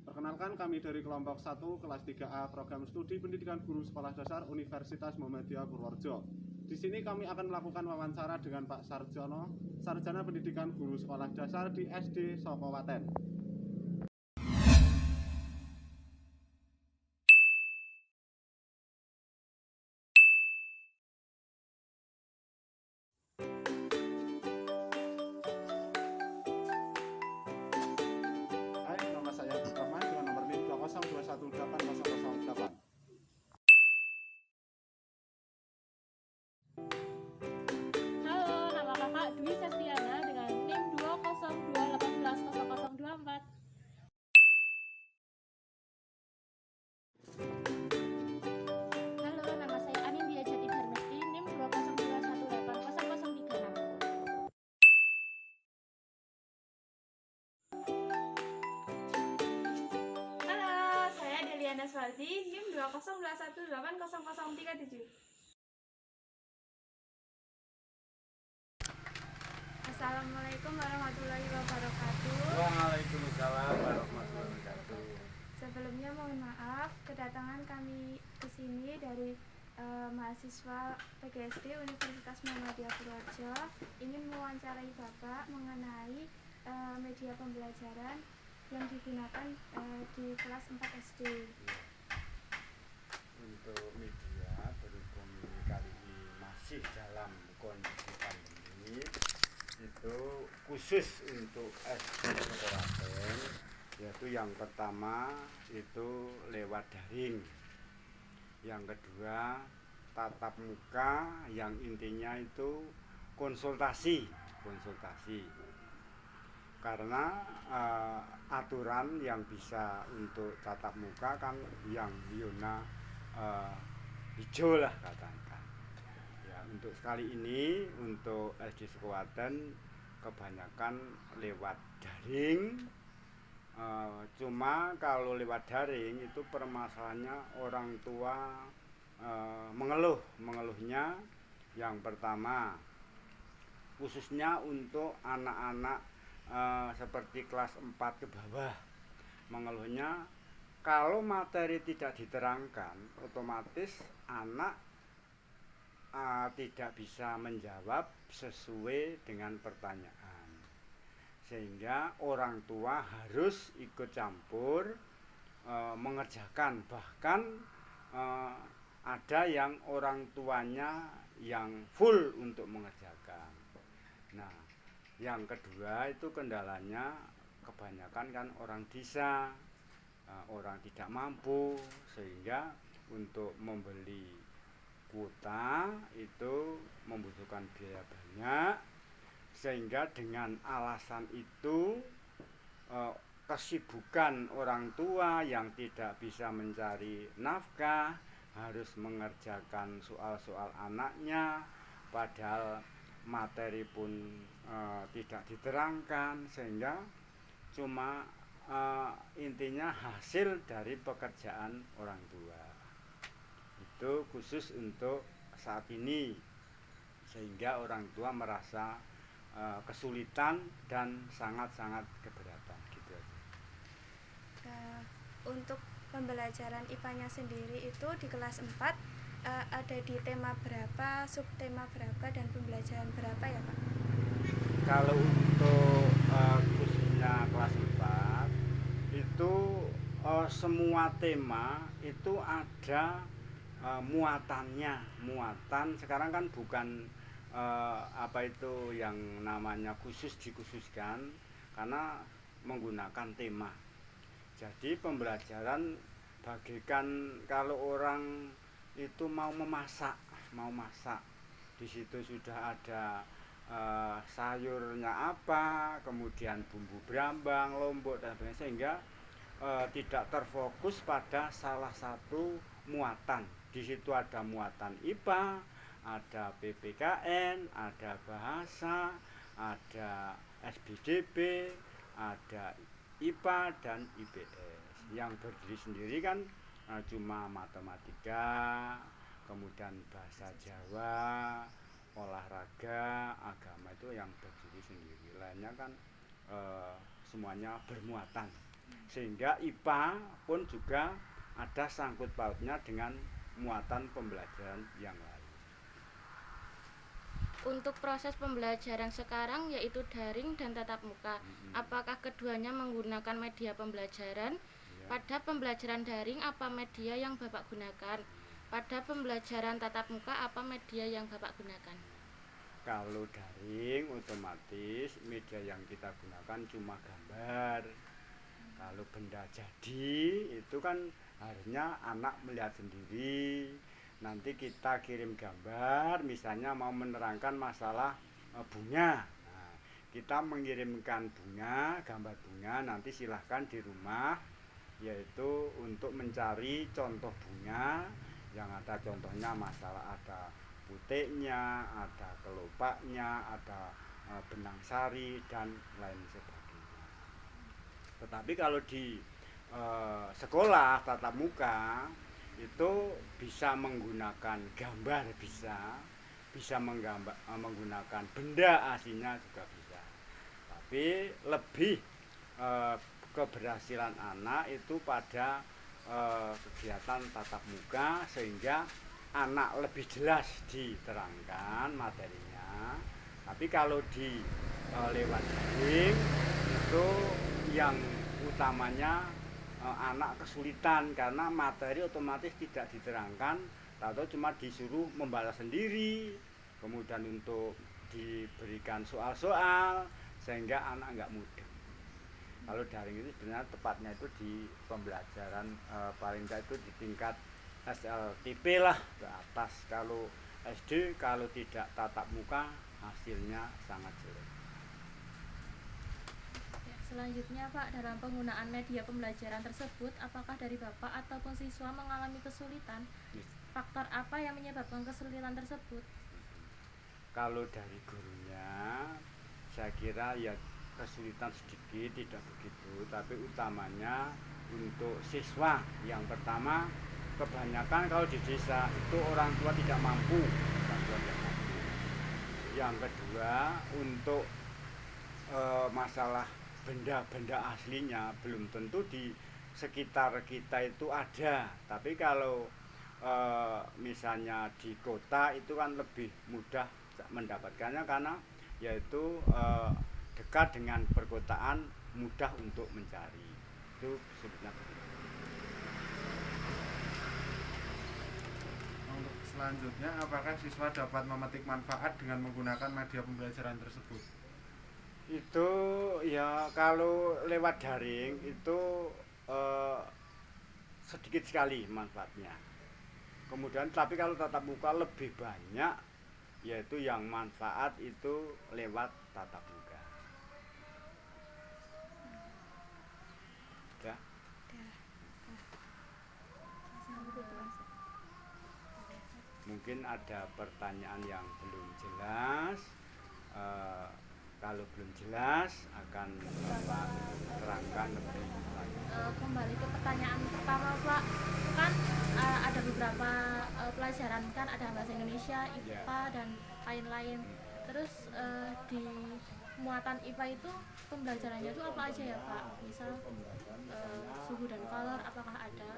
Perkenalkan, kami dari kelompok 1 kelas 3A program studi pendidikan guru sekolah dasar Universitas Muhammadiyah Purworejo. Di sini kami akan melakukan wawancara dengan Pak Sarjono, Sarjana Pendidikan Guru Sekolah Dasar di SD Sokowaten. Hai, nama saya Bukarman dengan nomor NIM 202180008. Halo, nama kakak Dwi Septiana dengan NIM 202180024. Halo, nama saya Anindya Jati Dharmesti, NIM 202180036. Halo, saya Deliana Swaldi, NIM 202180037. Assalamualaikum warahmatullahi wabarakatuh. Waalaikumsalam warahmatullahi wabarakatuh. Sebelumnya mohon maaf kedatangan kami ke sini dari mahasiswa PGSD Universitas Muhammadiyah Purworejo ingin mewawancarai Bapak mengenai media pembelajaran yang digunakan di kelas 4 SD. Untuk media berhubung kali ini masih dalam kondisi pandemi, itu khusus untuk SD Sokowaten, yaitu yang pertama itu lewat daring, yang kedua tatap muka, yang intinya itu konsultasi karena aturan yang bisa untuk tatap muka kan yang zona hijau lah katakan ya. Untuk sekali ini untuk SD Sokowaten kebanyakan lewat daring. Cuma kalau lewat daring itu permasalahannya orang tua mengeluhnya yang pertama khususnya untuk anak-anak seperti kelas 4 ke bawah, mengeluhnya kalau materi tidak diterangkan otomatis anak tidak bisa menjawab sesuai dengan pertanyaan, sehingga orang tua harus ikut campur mengerjakan, bahkan ada yang orang tuanya yang full untuk mengerjakan. Nah, yang kedua itu kendalanya kebanyakan kan orang desa, orang tidak mampu, sehingga untuk membeli kuota itu membutuhkan biaya banyak, sehingga dengan alasan itu kesibukan orang tua yang tidak bisa mencari nafkah harus mengerjakan soal-soal anaknya, padahal materi pun tidak diterangkan, sehingga cuma intinya hasil dari pekerjaan orang tua. Itu khusus untuk saat ini, sehingga orang tua merasa kesulitan dan sangat-sangat keberatan gitu aja. Untuk pembelajaran IPA-nya sendiri itu di kelas 4 ada di tema berapa, subtema berapa, dan pembelajaran berapa ya Pak? Kalau untuk khususnya kelas 4 itu semua tema itu ada muatan sekarang kan bukan apa itu yang namanya dikhususkan, karena menggunakan tema. Jadi pembelajaran bagikan kalau orang itu mau masak, di situ sudah ada sayurnya apa, kemudian bumbu brambang, lombok dan sebagainya, sehingga tidak terfokus pada salah satu muatan. Di situ ada muatan IPA, ada PPKN, ada bahasa, ada SBDB, ada IPA dan IPS. Yang berdiri sendiri kan cuma matematika, kemudian bahasa Jawa, olahraga, agama, itu yang berdiri sendiri. Lainnya kan semuanya bermuatan. sehingga IPA pun juga ada sangkut pautnya dengan muatan pembelajaran yang lain. Untuk proses pembelajaran sekarang yaitu daring dan tatap muka, apakah keduanya menggunakan media pembelajaran? Ya. Pada pembelajaran daring apa media yang Bapak gunakan? Pada pembelajaran tatap muka apa media yang Bapak gunakan? Kalau daring otomatis media yang kita gunakan cuma gambar. Kalau benda jadi itu kan harusnya anak melihat sendiri. Nanti kita kirim gambar, misalnya mau menerangkan masalah bunga. Nah, kita mengirimkan bunga, gambar bunga, nanti silahkan di rumah, yaitu untuk mencari contoh bunga yang ada contohnya masalah ada putiknya, ada kelopaknya, ada benang sari dan lain sebagainya. Tetapi kalau di sekolah tatap muka itu bisa menggunakan gambar, bisa menggunakan benda aslinya juga bisa. Tapi lebih keberhasilan anak itu pada kegiatan tatap muka sehingga anak lebih jelas diterangkan materinya. Tapi kalau di lewat daring itu yang utamanya anak kesulitan karena materi otomatis tidak diterangkan atau cuma disuruh membalas sendiri, kemudian untuk diberikan soal-soal sehingga anak nggak mudah. Kalau daring itu sebenarnya tepatnya itu di pembelajaran paling tidak itu di tingkat SLTP lah ke atas. Kalau SD kalau tidak tatap muka hasilnya sangat jelek. Selanjutnya Pak, dalam penggunaan media pembelajaran tersebut, apakah dari Bapak ataupun siswa mengalami kesulitan? Faktor apa yang menyebabkan kesulitan tersebut? Kalau dari gurunya, saya kira ya kesulitan sedikit, tidak begitu. Tapi utamanya untuk siswa, yang pertama kebanyakan kalau di desa itu orang tua tidak mampu. Yang kedua untuk masalah benda-benda aslinya belum tentu di sekitar kita itu ada. Tapi kalau misalnya di kota itu kan lebih mudah mendapatkannya karena yaitu dekat dengan perkotaan, mudah untuk mencari. Itu sebenarnya. Untuk selanjutnya, apakah siswa dapat memetik manfaat dengan menggunakan media pembelajaran tersebut? Itu ya kalau lewat daring itu sedikit sekali manfaatnya. Kemudian tapi kalau tatap muka lebih banyak, yaitu yang manfaat itu lewat tatap muka. Ya. Mungkin ada pertanyaan yang belum jelas. Kalau belum jelas akan Bapak terangkan lebih lanjut. Kembali ke pertanyaan pertama Pak, kan ada beberapa pelajaran, kan ada bahasa Indonesia, IPA dan lain-lain. Terus di muatan IPA itu pembelajarannya itu apa aja ya Pak? Misal suhu dan kolor apakah ada?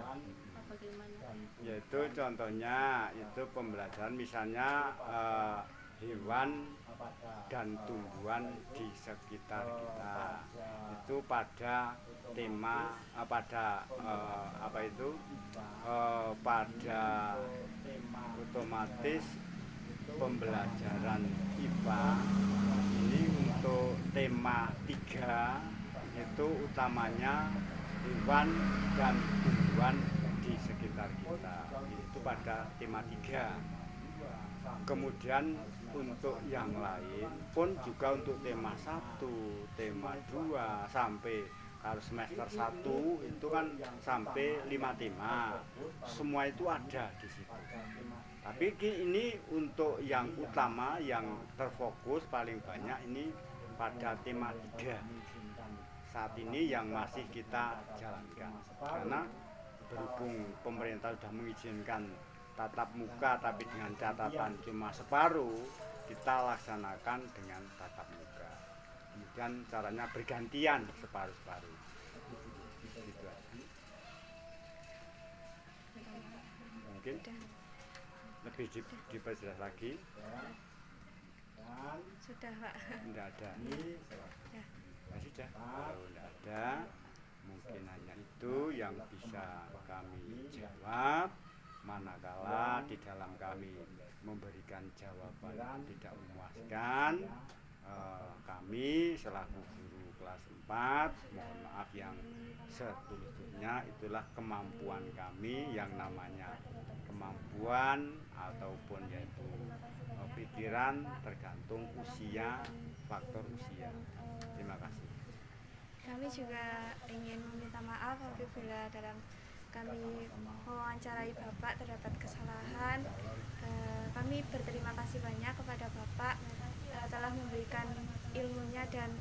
Bagaimana? Yaitu contohnya itu pembelajaran misalnya hewan dan tumbuhan di sekitar kita itu pada tema pada pada otomatis pembelajaran IPA ini untuk tema 3 itu utamanya hewan dan tumbuhan di sekitar kita, itu pada tema 3. Kemudian untuk yang lain pun juga untuk tema 1, tema 2 sampai kalau semester 1 itu kan sampai 5 tema. Semua itu ada di situ. Tapi ini untuk yang utama yang terfokus paling banyak ini pada tema 3. Saat ini yang masih kita jalankan. Karena berhubung pemerintah sudah mengizinkan tatap muka tapi dengan catatan cuma separuh, kita laksanakan dengan tatap muka. Kemudian caranya bergantian separuh-separuh. mungkin lebih diperjelas lagi. Dan Sudah, Pak. tidak ada. Sudah. Kalau tidak ada, mungkin hanya itu yang bisa kami jawab. Manakala di dalam kami memberikan jawaban tidak memuaskan, kami selaku guru kelas 4 mohon maaf yang setulus-tulusnya. Itulah kemampuan kami, yang namanya kemampuan ataupun yaitu pikiran tergantung usia, faktor usia. Terima kasih. Kami juga ingin meminta maaf apabila dalam kami mewawancarai Bapak terdapat kesalahan. Kami berterima kasih banyak kepada Bapak telah memberikan ilmunya dan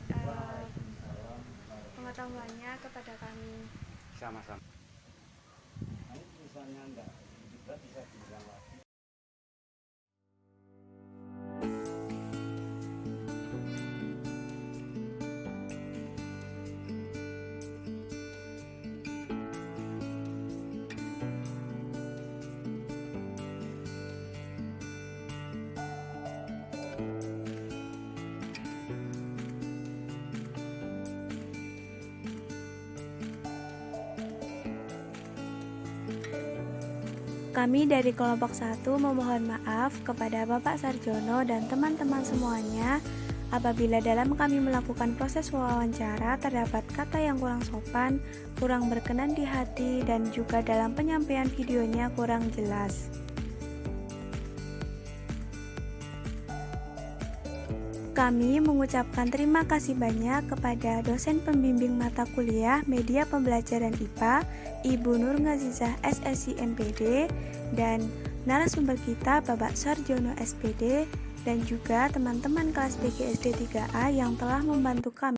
pengetahuannya kepada kami. Sama-sama. Misalnya enggak, kita bisa bilang lagi. Kami dari kelompok 1 memohon maaf kepada Bapak Sarjono dan teman-teman semuanya apabila dalam kami melakukan proses wawancara terdapat kata yang kurang sopan, kurang berkenan di hati, dan juga dalam penyampaian videonya kurang jelas. Kami mengucapkan terima kasih banyak kepada dosen pembimbing mata kuliah Media Pembelajaran IPA, Ibu Nur Ngazizah SSI MPD, dan narasumber kita Bapak Sarjono SPD, dan juga teman-teman kelas BGSD 3A yang telah membantu kami